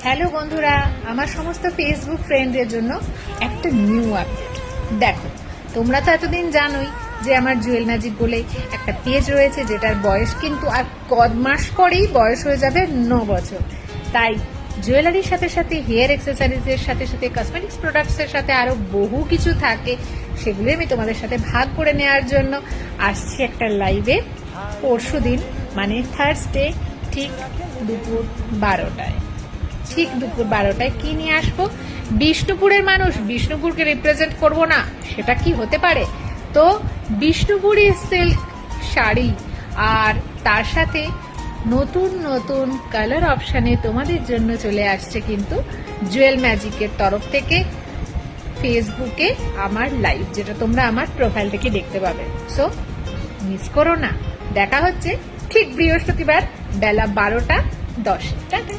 Hello বন্ধুরা, আমার সমস্ত ফেসবুক ফ্রেন্ডদের জন্য একটা নিউ আপডেট। দেখো, তোমরা তো এতদিন জানোই যে আমার জুয়েল ম্যাজিক বলে একটা পেজ রয়েছে, যেটার বয়স কিন্তু আর কদ মাস পরেই বয়স হয়ে যাবে 9 বছর। তাই জুয়েলারির সাথে সাথে হেয়ার অ্যাক্সেসরিজের সাথে সাথে কসমেটিক্স প্রোডাক্টসের সাথে আরো বহু কিছু থাকে, সেগুলো আমি তোমাদের সাথে ভাগ করে নেওয়ার জন্য আসছি একটা লাইভে পরশুদিন, মানে থার্সডে, ঠিক দুপুর 12টায়। ঠিক দুপুর 12টায় কি নিয়ে আসবো? বিষ্ণুপুরের মানুষ, বিষ্ণুপুরকে রিপ্রেজেন্ট করব না, সেটা কি হতে পারে? তো বিষ্ণুপুরি সিল্ক শাড়ি আর তার সাথে নতুন নতুন কালার অপশানে তোমাদের জন্য চলে আসছে কিন্তু জুয়েল ম্যাজিকের তরফ থেকে ফেসবুকে আমার লাইভ, যেটা তোমরা আমার প্রোফাইল থেকে দেখতে পাবে। সো মিস করো না, দেখা হচ্ছে ঠিক বৃহস্পতিবার বেলা 12:10। টাটা।